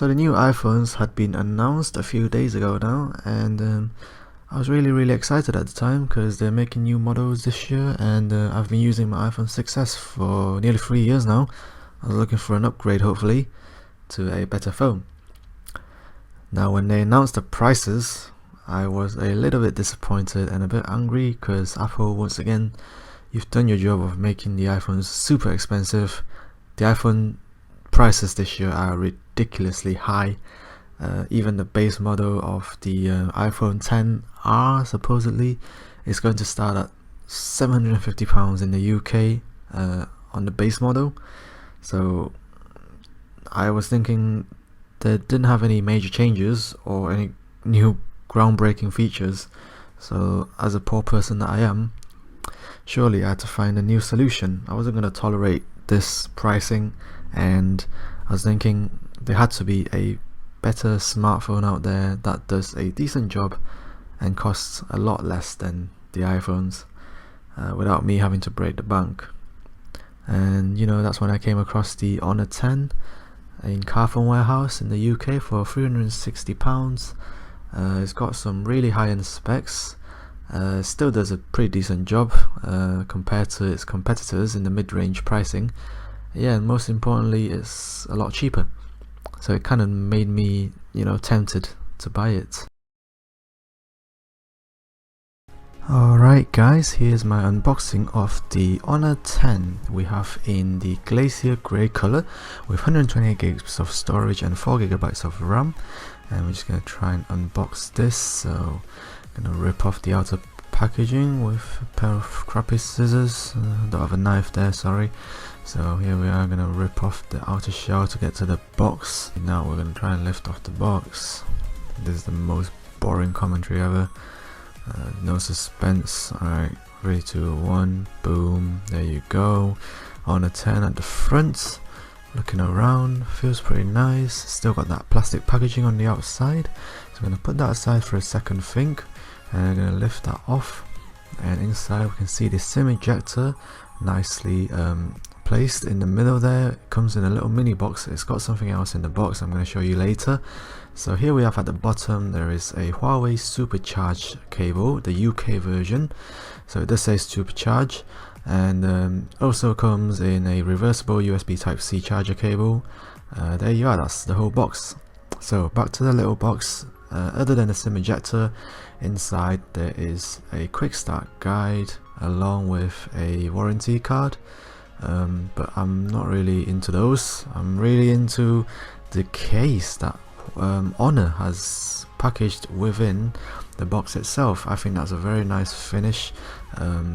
So the new iPhones had been announced a few days ago now, and I was really excited at the time because they're making new models this year, and I've been using my iPhone 6s for nearly 3 years now. I was looking for an upgrade, hopefully, to a better phone. Now when they announced the prices, I was a little bit disappointed and a bit angry because Apple, once again, you've done your job of making the iPhones super expensive. The iPhone prices this year are ridiculously high. Even the base model of the iPhone XR supposedly is going to start at £750 in the UK on the base model. So I was thinking they didn't have any major changes or any new groundbreaking features. So as a poor person that I am, surely I had to find a new solution. I wasn't going to tolerate this pricing, and I was thinking there had to be a better smartphone out there that does a decent job and costs a lot less than the iPhones without me having to break the bank. And that's when I came across the Honor 10 in Carphone Warehouse in the UK for £360. It's got some really high-end specs. Still does a pretty decent job compared to its competitors in the mid-range pricing. Yeah, and most importantly, it's a lot cheaper. So it kind of made me, tempted to buy it. Alright guys, here's my unboxing of the Honor 10. We have in the Glacier Grey color with 128 gigs of storage and 4 gigabytes of RAM. And we're just going to try and unbox this. So I'm going to rip off the outer packaging with a pair of crappy scissors. Don't have a knife there, sorry. So here we are, going to rip off the outer shell to get to the box. Now we're going to try and lift off the box. This is the most boring commentary ever. No suspense. Alright, 3, 2, 1, boom, there you go. Honor 10 at the front. Looking around, feels pretty nice. Still got that plastic packaging on the outside. So I'm going to put that aside for a second think. And I'm going to lift that off. And inside we can see the SIM ejector nicely placed in the middle there. It comes in a little mini box. It's got something else in the box I'm going to show you later. So here we have at the bottom, there is a Huawei Supercharge cable, the UK version. So it does say Supercharge, and also comes in a reversible USB Type-C charger cable. There you are, that's the whole box. So back to the little box. Other than the SIM ejector, inside there is a quick start guide along with a warranty card. But I'm not really into those. I'm really into the case that Honor has packaged within the box itself. I think that's a very nice finish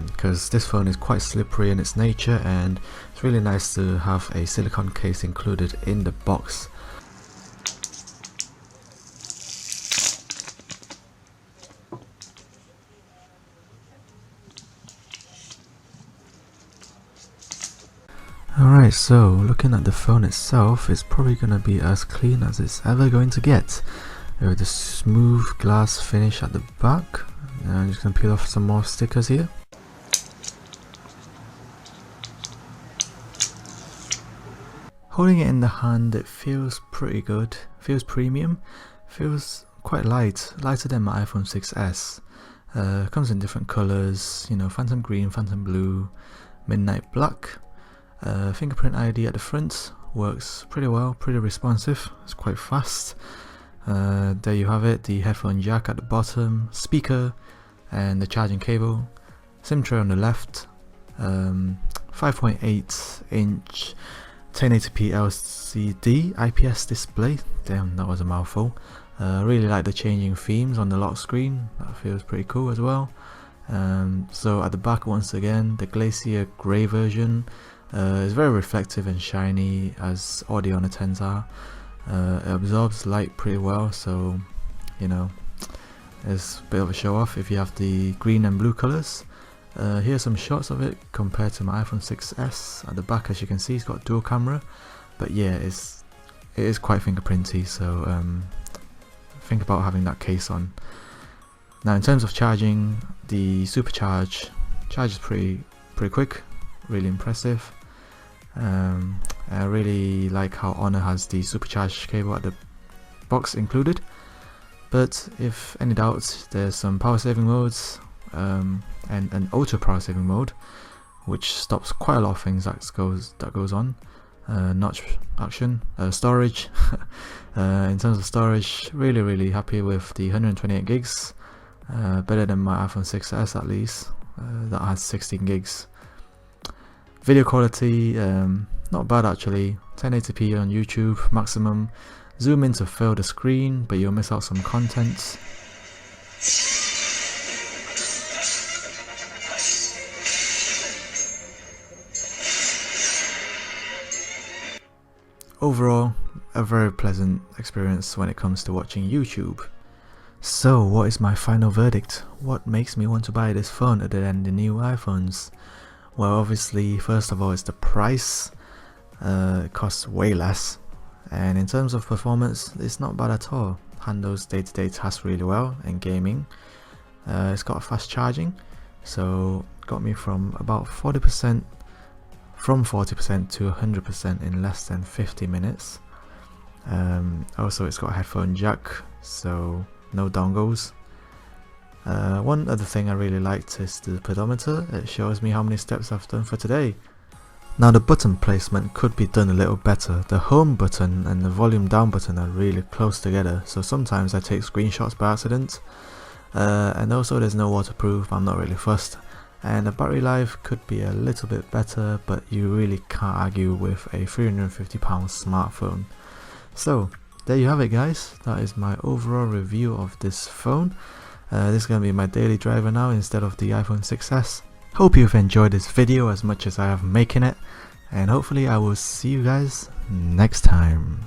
because this phone is quite slippery in its nature, and it's really nice to have a silicone case included in the box. Alright, so looking at the phone itself, it's probably going to be as clean as it's ever going to get. With the smooth glass finish at the back. I'm just going to peel off some more stickers here. Holding it in the hand, it feels pretty good, feels premium, feels quite light, lighter than my iPhone 6s. Comes in different colours, phantom green, phantom blue, midnight black. Fingerprint ID at the front works pretty well, pretty responsive, it's quite fast. There you have it, the headphone jack at the bottom, speaker and the charging cable, SIM tray on the left, 5.8 inch 1080p LCD IPS display. Damn, that was a mouthful. Really like the changing themes on the lock screen, that feels pretty cool as well. So at the back, once again, the Glacier Grey version. It's very reflective and shiny, as all the Honor 10s are. It absorbs light pretty well, so it's a bit of a show off if you have the green and blue colours. Here's some shots of it compared to my iPhone 6s. At the back, as you can see, it's got dual camera, but yeah, it is quite fingerprinty, so think about having that case on. Now in terms of charging, the Supercharge charges pretty quick, really impressive. I really like how Honor has the Supercharge cable at the box included. But if any doubts, there's some power saving modes and an ultra power saving mode, which stops quite a lot of things that goes on. Notch action, storage. In terms of storage, really happy with the 128 gigs. Better than my iPhone 6s at least, that has 16 gigs. Video quality, not bad actually. 1080p on YouTube maximum. Zoom in to fill the screen, but you'll miss out some content. Overall, a very pleasant experience when it comes to watching YouTube. So, what is my final verdict? What makes me want to buy this phone other than the new iPhones? Well, obviously, first of all, it's the price. It costs way less. And in terms of performance, it's not bad at all. Handles day-to-day tasks really well in gaming. It's got fast charging, so got me from about 40% to 100% in less than 50 minutes. Also, it's got a headphone jack, so no dongles. One other thing I really liked is the pedometer. It shows me how many steps I've done for today. Now the button placement could be done a little better. The home button and the volume down button are really close together, so sometimes I take screenshots by accident. And also there's no waterproof, I'm not really fussed. And the battery life could be a little bit better, but you really can't argue with a £350 smartphone. So there you have it guys, that is my overall review of this phone. This is going to be my daily driver now instead of the iPhone 6s. Hope you've enjoyed this video as much as I have making it, and hopefully I will see you guys next time.